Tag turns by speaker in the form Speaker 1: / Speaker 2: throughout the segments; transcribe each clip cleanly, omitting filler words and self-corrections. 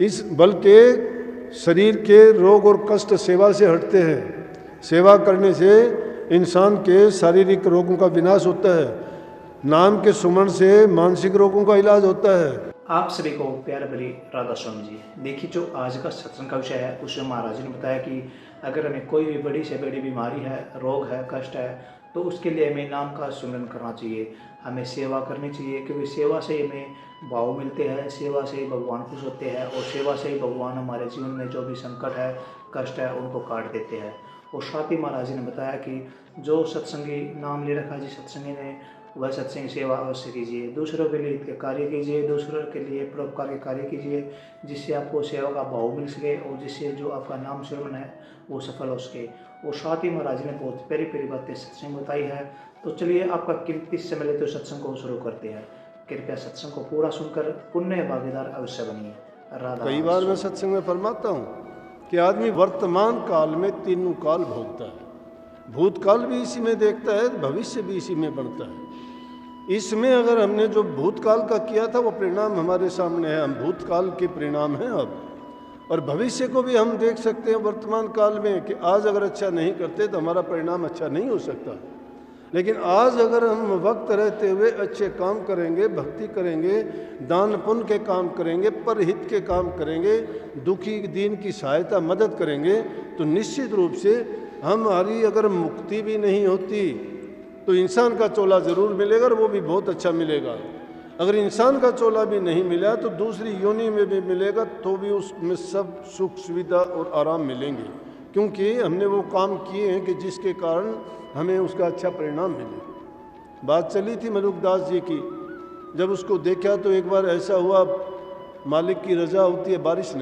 Speaker 1: इस बल के शरीर के रोग और कष्ट सेवा से हटते हैं। सेवा करने से इंसान के शारीरिक रोगों का विनाश होता है। नाम के सुमरण से मानसिक रोगों का इलाज होता है।
Speaker 2: आप सभी को प्यार भरी राधा स्वामी जी। देखिए, जो आज का सत्संग का विषय है उसमें महाराज जी ने बताया कि अगर हमें कोई भी बड़ी से बड़ी बीमारी है, रोग है, कष्ट है, तो उसके लिए हमें नाम का सुमिरन करना चाहिए, हमें सेवा करनी चाहिए, क्योंकि सेवा से हमें भाव मिलते हैं, सेवा से ही भगवान खुश होते हैं और सेवा से ही भगवान हमारे जीवन में जो भी संकट है, कष्ट है, उनको काट देते हैं। और साथ ही महाराज जी ने बताया कि जो सत्संगी नाम ले रखा है जिस सत्संगी ने, वह सत्संग सेवा अवश्य कीजिए, दूसरों के लिए कार्य कीजिए, दूसरों के लिए परोपकार के कार्य कीजिए, जिससे आपको सेवा का भाव मिल सके और जिससे जो आपका नाम सुमरन है वो सफल हो सके। और साथ ही महाराज ने बहुत प्यारी प्यारी बातें सत्संग बताई है। तो चलिए, आपका कीमती समय लेते हुए सत्संग को शुरू करते हैं। कृपया सत्संग को पूरा सुनकर पुण्य भागीदार अवश्य बनिए। राधा।
Speaker 1: कई बार मैं सत्संग में फरमाता हूँ कि आदमी वर्तमान काल में तीनों काल भोगता है। भूतकाल भी इसी में देखता है, भविष्य भी इसी में बनता है। इसमें अगर हमने जो भूतकाल का किया था वो परिणाम हमारे सामने है, हम भूतकाल के परिणाम हैं अब। और भविष्य को भी हम देख सकते हैं वर्तमान काल में कि आज अगर अच्छा नहीं करते तो हमारा परिणाम अच्छा नहीं हो सकता। लेकिन आज अगर हम वक्त रहते हुए अच्छे काम करेंगे, भक्ति करेंगे, दान पुण्य के काम करेंगे, परहित के काम करेंगे, दुखी दीन की सहायता मदद करेंगे, तो निश्चित रूप से हमारी अगर मुक्ति भी नहीं होती तो इंसान का चोला ज़रूर मिलेगा और वो भी बहुत अच्छा मिलेगा। अगर इंसान का चोला भी नहीं मिला तो दूसरी योनि में भी मिलेगा, तो भी उसमें सब सुख सुविधा और आराम मिलेंगे, क्योंकि हमने वो काम किए हैं कि जिसके कारण हमें उसका अच्छा परिणाम मिले। बात चली थी मलुकदास जी की, जब उसको देखा तो एक बार ऐसा हुआ, मालिक की रजा होती है, बारिश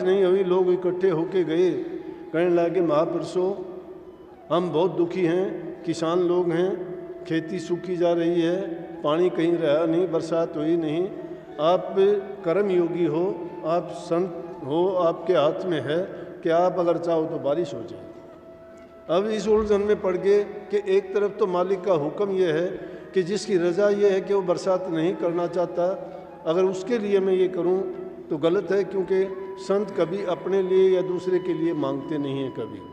Speaker 1: नहीं हुई, लोग इकट्ठे होके गए, कहने लगे महापुरुषों हम बहुत दुखी हैं, किसान लोग हैं, खेती सूखी जा रही है, पानी कहीं रहा नहीं, बरसात हुई नहीं, आप कर्म योगी हो, आप संत हो, आपके हाथ में है कि आप अगर चाहो तो बारिश हो जाए। अब इस उलझन में पड़ गए कि एक तरफ तो मालिक का हुक्म यह है कि जिसकी रजा ये है कि वो बरसात नहीं करना चाहता, अगर उसके लिए मैं ये करूं तो गलत है, क्योंकि संत कभी अपने लिए या दूसरे के लिए मांगते नहीं हैं। कभी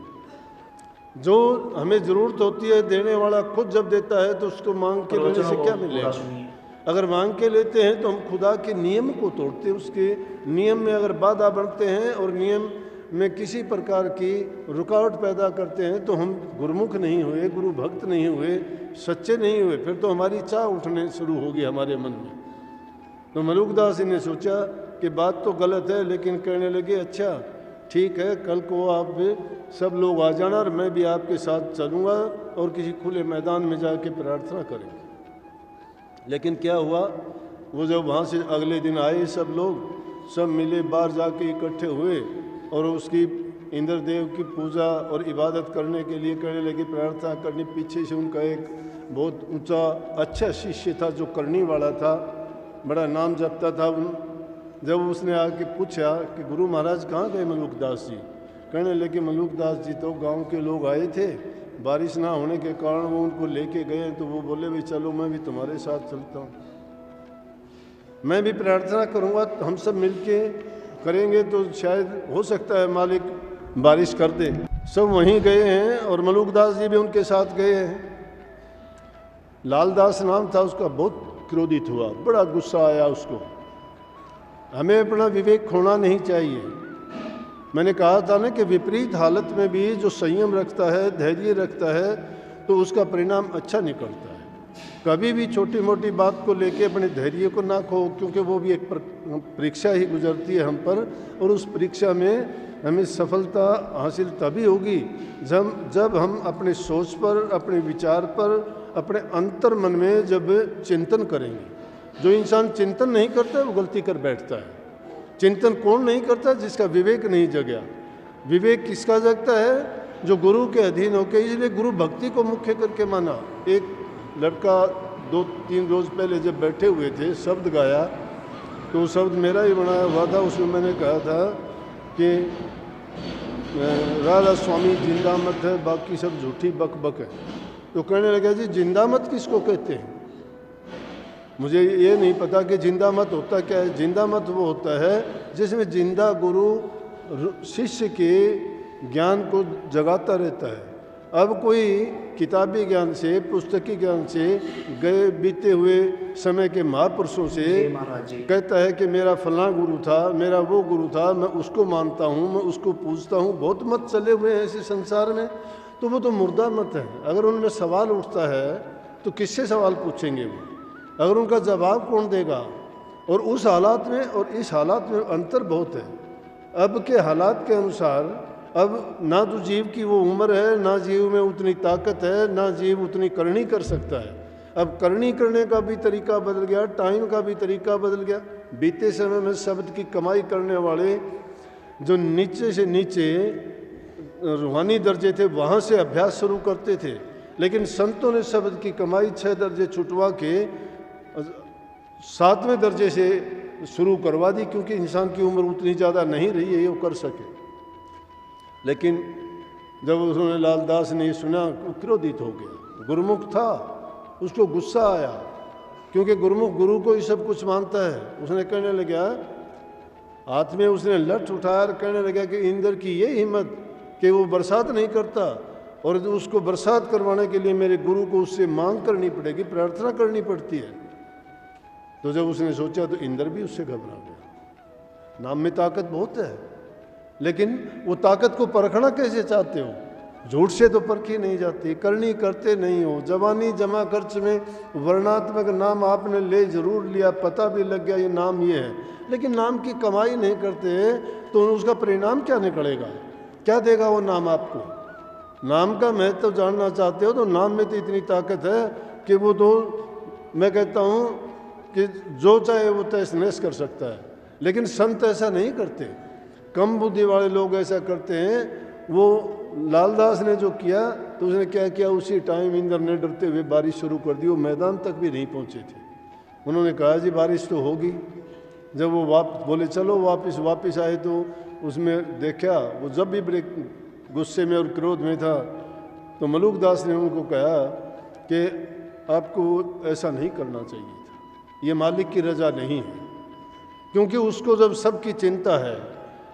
Speaker 1: जो हमें ज़रूरत होती है देने वाला खुद जब देता है तो उसको मांग के लेने से क्या मिलेगा। अगर मांग के लेते हैं तो हम खुदा के नियम को तोड़ते हैं, उसके नियम में अगर बाधा बनते हैं और नियम में किसी प्रकार की रुकावट पैदा करते हैं तो हम गुरुमुख नहीं हुए, गुरु भक्त नहीं हुए, सच्चे नहीं हुए, फिर तो हमारी चाह उठने शुरू होगी हमारे मन में। तो मलुकदास जी ने सोचा कि बात तो गलत है, लेकिन कहने लगे अच्छा ठीक है, कल को आप सब लोग आ जाना और मैं भी आपके साथ चलूँगा और किसी खुले मैदान में जाके प्रार्थना करेंगे। लेकिन क्या हुआ, वो जब वहाँ से अगले दिन आए सब लोग, सब मिले, बाहर जाके इकट्ठे हुए और उसकी इंद्रदेव की पूजा और इबादत करने के लिए कहने लगे, प्रार्थना करनी। पीछे से उनका एक बहुत ऊंचा अच्छा शिष्य था जो करनी वाला था, बड़ा नाम जपता था। जब उसने आके पूछा कि गुरु महाराज कहाँ गए मलुकदास जी, कहने लगे मलुकदास जी तो गांव के लोग आए थे, बारिश ना होने के कारण वो उनको लेके गए, तो वो बोले भाई चलो मैं भी तुम्हारे साथ चलता हूँ, मैं भी प्रार्थना करूँगा, तो हम सब मिलके करेंगे तो शायद हो सकता है मालिक बारिश कर दे। सब वहीं गए हैं और मलुकदास जी भी उनके साथ गए हैं। लालदास नाम था उसका, बहुत क्रोधित हुआ, बड़ा गुस्सा आया उसको। हमें अपना विवेक खोना नहीं चाहिए। मैंने कहा था ना कि विपरीत हालत में भी जो संयम रखता है, धैर्य रखता है, तो उसका परिणाम अच्छा निकलता है। कभी भी छोटी मोटी बात को लेके अपने धैर्य को ना खो, क्योंकि वो भी एक परीक्षा ही गुजरती है हम पर, और उस परीक्षा में हमें सफलता हासिल तभी होगी जब हम अपने सोच पर, अपने विचार पर, अपने अंतर मन में जब चिंतन करेंगे। जो इंसान चिंतन नहीं करता वो गलती कर बैठता है। चिंतन कौन नहीं करता? जिसका विवेक नहीं जगया। विवेक किसका जगता है? जो गुरु के अधीन होकर, इसलिए गुरु भक्ति को मुख्य करके माना। एक लड़का 2-3 रोज़ पहले जब बैठे हुए थे, शब्द गाया, तो शब्द मेरा ही बनाया हुआ था। उसमें मैंने कहा था कि राधा स्वामी जिंदा मत है, बाकी सब झूठी बक बक है। तो कहने लगा जी जिंदा मत किसको कहते हैं? मुझे ये नहीं पता कि जिंदा मत होता क्या है। जिंदा मत वो होता है जिसमें जिंदा गुरु शिष्य के ज्ञान को जगाता रहता है। अब कोई किताबी ज्ञान से, पुस्तकी ज्ञान से, गए बीते हुए समय के महापुरुषों से
Speaker 2: महाराज जी
Speaker 1: कहता है कि मेरा फलां गुरु था, मेरा वो गुरु था, मैं उसको मानता हूँ, मैं उसको पूजता हूँ। बहुत मत चले हुए हैं ऐसे संसार में, तो वो तो मुर्दा मत है। अगर उनमें सवाल उठता है तो किससे सवाल पूछेंगे वो? अगर उनका जवाब कौन देगा? और उस हालात में और इस हालात में अंतर बहुत है। अब के हालात के अनुसार अब ना तो जीव की वो उम्र है, ना जीव में उतनी ताकत है, ना जीव उतनी करनी कर सकता है। अब करनी करने का भी तरीका बदल गया, टाइम का भी तरीका बदल गया। बीते समय में शब्द की कमाई करने वाले जो नीचे से नीचे रूहानी दर्जे थे वहाँ से अभ्यास शुरू करते थे, लेकिन संतों ने शब्द की कमाई 6 दर्जे छुटवा के 7वें दर्जे से शुरू करवा दी, क्योंकि इंसान की उम्र उतनी ज़्यादा नहीं रही है ये वो कर सके। लेकिन जब उन्होंने लालदास ने सुना, क्रोधित हो गया। गुरुमुख था, उसको गुस्सा आया, क्योंकि गुरुमुख गुरु को ही सब कुछ मानता है। उसने कहने लगा, हाथ में उसने लठ उठाया और कहने लगा कि इंद्र की ये हिम्मत कि वो बरसात नहीं करता, और उसको बरसात करवाने के लिए मेरे गुरु को उससे मांग करनी पड़ेगी, प्रार्थना करनी पड़ती है। तो जब उसने सोचा तो इंद्र भी उससे घबरा गया। नाम में ताकत बहुत है, लेकिन वो ताकत को परखना कैसे चाहते हो? झूठ से तो परखी नहीं जाती, करनी करते नहीं हो। जवानी जमा खर्च में वर्णात्मक नाम आपने ले जरूर लिया, पता भी लग गया ये नाम ये है, लेकिन नाम की कमाई नहीं करते तो उसका परिणाम क्या निकलेगा? क्या देगा वो नाम आपको? नाम का महत्व तो जानना चाहते हो तो नाम में तो इतनी ताकत है कि वो तो मैं कहता हूँ कि जो चाहे वो तहस नहस कर सकता है। लेकिन संत ऐसा नहीं करते, कम बुद्धि वाले लोग ऐसा करते हैं। वो लालदास ने जो किया तो उसने क्या किया, उसी टाइम इंद्र ने डरते हुए बारिश शुरू कर दी। वो मैदान तक भी नहीं पहुंचे थे। उन्होंने कहा जी बारिश तो होगी। जब वो बोले चलो वापस आए तो उसमें देखा वो जब भी बड़े गुस्से में और क्रोध में था, तो मलुकदास ने उनको कहा कि आपको ऐसा नहीं करना चाहिए था, ये मालिक की रजा नहीं है। क्योंकि उसको जब सबकी चिंता है,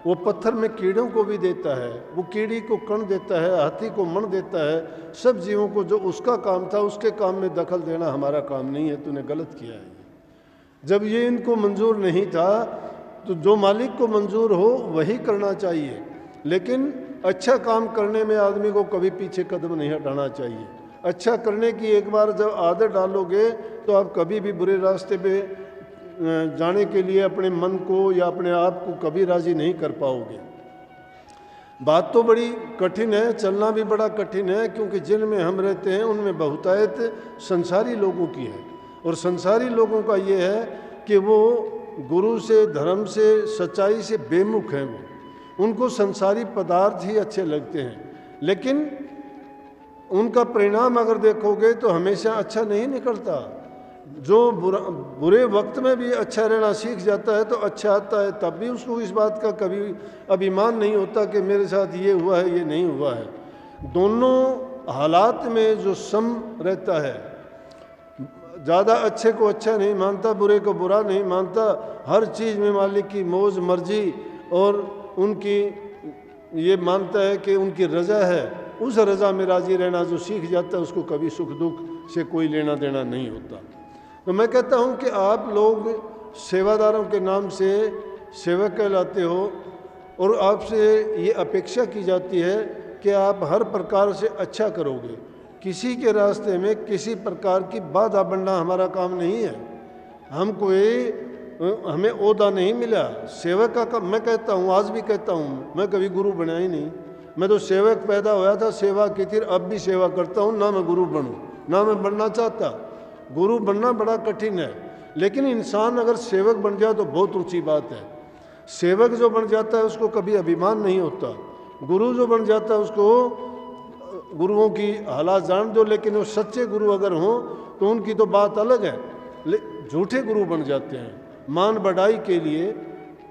Speaker 1: वो पत्थर में कीड़ों को भी देता है, वो कीड़ी को कण देता है, हाथी को मण देता है, सब जीवों को। जो उसका काम था उसके काम में दखल देना हमारा काम नहीं है, तूने गलत किया है। जब ये इनको मंजूर नहीं था तो जो मालिक को मंजूर हो वही करना चाहिए। लेकिन अच्छा काम करने में आदमी को कभी पीछे कदम नहीं हटाना चाहिए। अच्छा करने की एक बार जब आदत डालोगे तो आप कभी भी बुरे रास्ते पे जाने के लिए अपने मन को या अपने आप को कभी राजी नहीं कर पाओगे। बात तो बड़ी कठिन है, चलना भी बड़ा कठिन है, क्योंकि जिनमें हम रहते हैं उनमें बहुतायत संसारी लोगों की है। और संसारी लोगों का ये है कि वो गुरु से, धर्म से, सच्चाई से बेमुख हैं। वो उनको संसारी पदार्थ ही अच्छे लगते हैं, लेकिन उनका परिणाम अगर देखोगे तो हमेशा अच्छा नहीं निकलता। जो बुरे वक्त में भी अच्छा रहना सीख जाता है तो अच्छा आता है, तब भी उसको इस बात का कभी अभिमान नहीं होता कि मेरे साथ ये हुआ है, ये नहीं हुआ है। दोनों हालात में जो सम रहता है, ज़्यादा अच्छे को अच्छा नहीं मानता, बुरे को बुरा नहीं मानता, हर चीज़ में मालिक की मौज मर्जी और उनकी ये मानता है कि उनकी रज़ा है, उस रज़ा में राज़ी रहना जो सीख जाता है उसको कभी सुख दुख से कोई लेना देना नहीं होता। तो मैं कहता हूँ कि आप लोग सेवादारों के नाम से सेवक कहलाते हो और आपसे ये अपेक्षा की जाती है कि आप हर प्रकार से अच्छा करोगे। किसी के रास्ते में किसी प्रकार की बाधा बनना हमारा काम नहीं है। हमें ओहदा नहीं मिला सेवक का। मैं कहता हूँ, आज भी कहता हूँ, मैं कभी गुरु बना ही नहीं। मैं तो सेवक पैदा होया था, सेवा की थी, अब भी सेवा करता हूँ। ना मैं गुरु बनूँ, ना मैं बनना चाहता। गुरु बनना बड़ा कठिन है, लेकिन इंसान अगर सेवक बन जाए तो बहुत ऊंची बात है। सेवक जो बन जाता है उसको कभी अभिमान नहीं होता। गुरु जो बन जाता है उसको गुरुओं की हालात जान दो, लेकिन वो सच्चे गुरु अगर हों तो उनकी तो बात अलग है। झूठे गुरु बन जाते हैं, मान बढ़ाई के लिए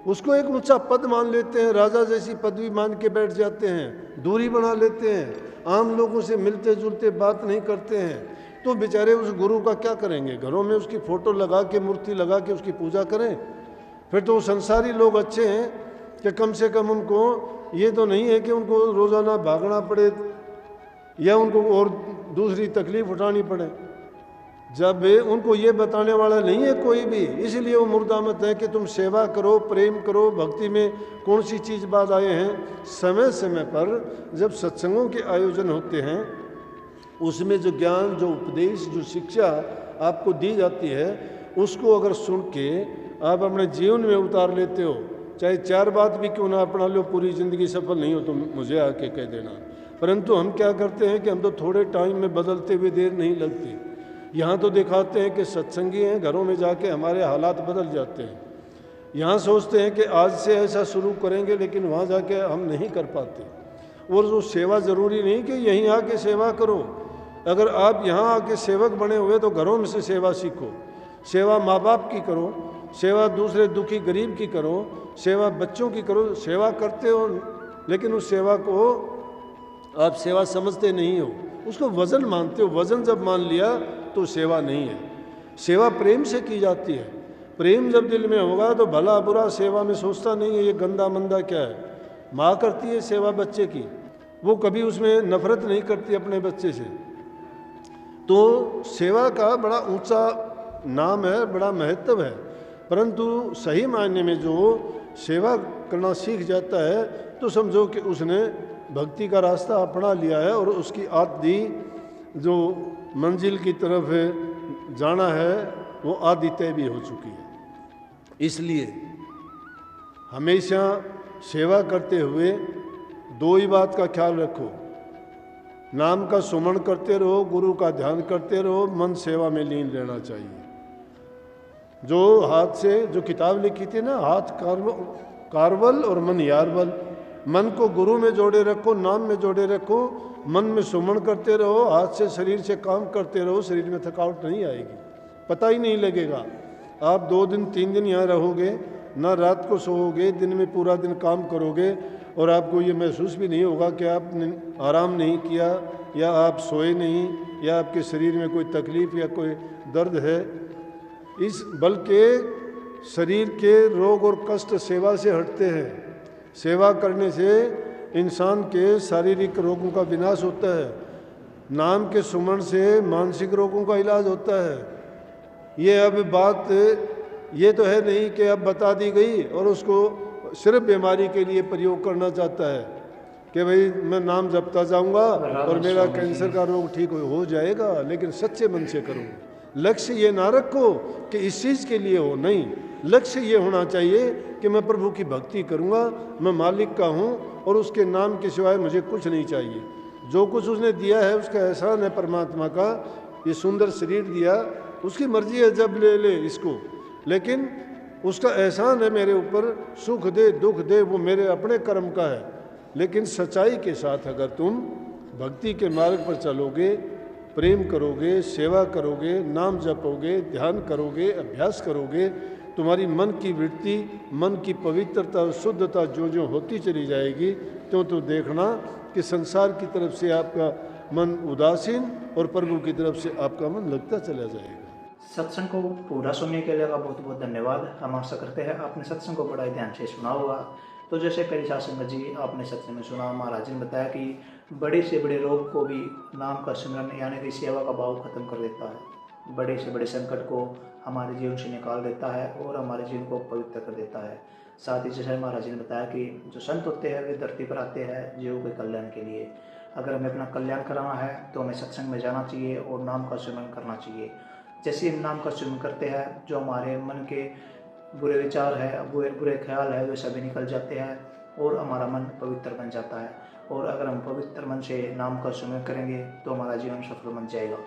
Speaker 1: उसको एक ऊंचा पद मान लेते हैं, राजा जैसी पदवी मान के बैठ जाते हैं, दूरी बना लेते हैं, आम लोगों से मिलते जुलते बात नहीं करते हैं, तो बेचारे उस गुरु का क्या करेंगे? घरों में उसकी फ़ोटो लगा के, मूर्ति लगा के उसकी पूजा करें? फिर तो संसारी लोग अच्छे हैं कि कम से कम उनको ये तो नहीं है कि उनको रोज़ाना भागना पड़े या उनको और दूसरी तकलीफ़ उठानी पड़े, जब उनको ये बताने वाला नहीं है कोई भी। इसलिए वो मुर्दामत है कि तुम सेवा करो, प्रेम करो। भक्ति में कौन सी चीज़ बाद आए हैं? समय समय पर जब सत्संगों के आयोजन होते हैं, उसमें जो ज्ञान, जो उपदेश, जो शिक्षा आपको दी जाती है, उसको अगर सुन के आप अपने जीवन में उतार लेते हो, चाहे 4 बात भी क्यों ना अपना लो, पूरी ज़िंदगी सफल नहीं हो तो मुझे आके कह देना। परंतु हम क्या करते हैं कि हम तो थोड़े टाइम में बदलते हुए देर नहीं लगती। यहाँ तो दिखाते हैं कि सत्संगी हैं, घरों में जाके हमारे हालात बदल जाते हैं। यहाँ सोचते हैं कि आज से ऐसा शुरू करेंगे, लेकिन वहाँ जाके हम नहीं कर पाते। और जो सेवा ज़रूरी नहीं कि यहीं आके सेवा करो। अगर आप यहाँ आके सेवक बने हुए तो घरों में से सेवा सीखो। सेवा माँ बाप की करो, सेवा दूसरे दुखी गरीब की करो, सेवा बच्चों की करो। सेवा करते हो, लेकिन उस सेवा को आप सेवा समझते नहीं हो, उसको वज़न मानते हो। वज़न जब मान लिया तो सेवा नहीं है। सेवा प्रेम से की जाती है। प्रेम जब दिल में होगा तो भला बुरा सेवा में सोचता नहीं है ये गंदा मंदा क्या है। माँ करती है सेवा बच्चे की, वो कभी उसमें नफरत नहीं करती अपने बच्चे से। तो सेवा का बड़ा ऊंचा नाम है, बड़ा महत्व है। परंतु सही मायने में जो सेवा करना सीख जाता है तो समझो कि उसने भक्ति का रास्ता अपना लिया है और उसकी आदि जो मंजिल की तरफ जाना है वो आदि तय भी हो चुकी है। इसलिए हमेशा सेवा करते हुए 2 ही बात का ख्याल रखो, नाम का सुमरण करते रहो, गुरु का ध्यान करते रहो, मन सेवा में लीन रहना चाहिए। जो हाथ से जो किताब लिखी थी ना, हाथ कारवल और मन यारवल। मन को गुरु में जोड़े रखो, नाम में जोड़े रखो, मन में सुमरण करते रहो, हाथ से शरीर से काम करते रहो। शरीर में थकावट नहीं आएगी, पता ही नहीं लगेगा। आप 2 दिन 3 दिन यहाँ रहोगे, ना रात को सोओगे, दिन में पूरा दिन काम करोगे और आपको ये महसूस भी नहीं होगा कि आपने आराम नहीं किया या आप सोए नहीं या आपके शरीर में कोई तकलीफ़ या कोई दर्द है। बल्कि शरीर के रोग और कष्ट सेवा से हटते हैं। सेवा करने से इंसान के शारीरिक रोगों का विनाश होता है। नाम के सुमरण से मानसिक रोगों का इलाज होता है। ये अब बात ये तो है नहीं कि अब बता दी गई और उसको सिर्फ बीमारी के लिए प्रयोग करना चाहता है कि भाई मैं नाम जपता जाऊंगा और मेरा कैंसर का रोग ठीक हो जाएगा। लेकिन सच्चे मन से करो। लक्ष्य ये ना रखो कि इस चीज़ के लिए हो, नहीं। लक्ष्य ये होना चाहिए कि मैं प्रभु की भक्ति करूंगा, मैं मालिक का हूं और उसके नाम के सिवाय मुझे कुछ नहीं चाहिए। जो कुछ उसने दिया है उसका एहसान है परमात्मा का। ये सुंदर शरीर दिया, उसकी मर्जी है जब ले ले इसको, लेकिन उसका एहसान है मेरे ऊपर। सुख दे दुख दे वो मेरे अपने कर्म का है। लेकिन सच्चाई के साथ अगर तुम भक्ति के मार्ग पर चलोगे, प्रेम करोगे, सेवा करोगे, नाम जपोगे, ध्यान करोगे, अभ्यास करोगे, तुम्हारी मन की वृत्ति, मन की पवित्रता और शुद्धता जो जो होती चली जाएगी, तो देखना कि संसार की तरफ से आपका मन उदासीन और प्रभु की तरफ से आपका मन लगता चला जाएगा।
Speaker 2: सत्संग को पूरा सुनने के लिए बहुत बहुत धन्यवाद। हम आशा करते हैं आपने सत्संग को बड़ा ध्यान से सुना होगा। तो जैसे कई शासन जी आपने सत्संग में सुना, महाराज जी ने बताया कि बड़े से बड़े रोग को भी नाम का सिमरन यानी कि सेवा का भाव खत्म कर देता है। बड़े से बड़े संकट को हमारे जीवन से निकाल देता है और हमारे जीवन को पवित्र कर देता है। साथ ही जैसे महाराज जी ने बताया कि जो संत होते हैं वे धरती पर आते हैं जीवों के कल्याण के लिए। अगर हमें अपना कल्याण कराना है तो हमें सत्संग में जाना चाहिए और नाम का सिमरन करना चाहिए। जैसे हम नाम का सिमरन करते हैं, जो हमारे मन के बुरे विचार है, बुरे ख्याल है, वे सभी निकल जाते हैं और हमारा मन पवित्र बन जाता है। और अगर हम पवित्र मन से नाम का सिमरन करेंगे तो हमारा जीवन सफल बन जाएगा।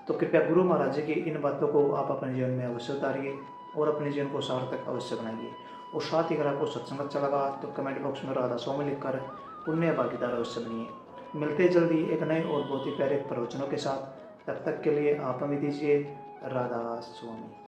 Speaker 2: तो कृपया गुरु महाराज जी की इन बातों को आप अपने जीवन में अवश्य उतारिए और अपने जीवन को सार्थक अवश्य बनाइए। और साथ ही अगर आपको सत्संग अच्छा लगा तो कमेंट बॉक्स में राधा स्वामी लिखकर पुण्य भागीदार अवश्य बनिए। मिलते जल्दी एक नए और बहुत ही प्यारे प्रवचनों के साथ। तब तक के लिए आप हमें दीजिए राधा स्वामी।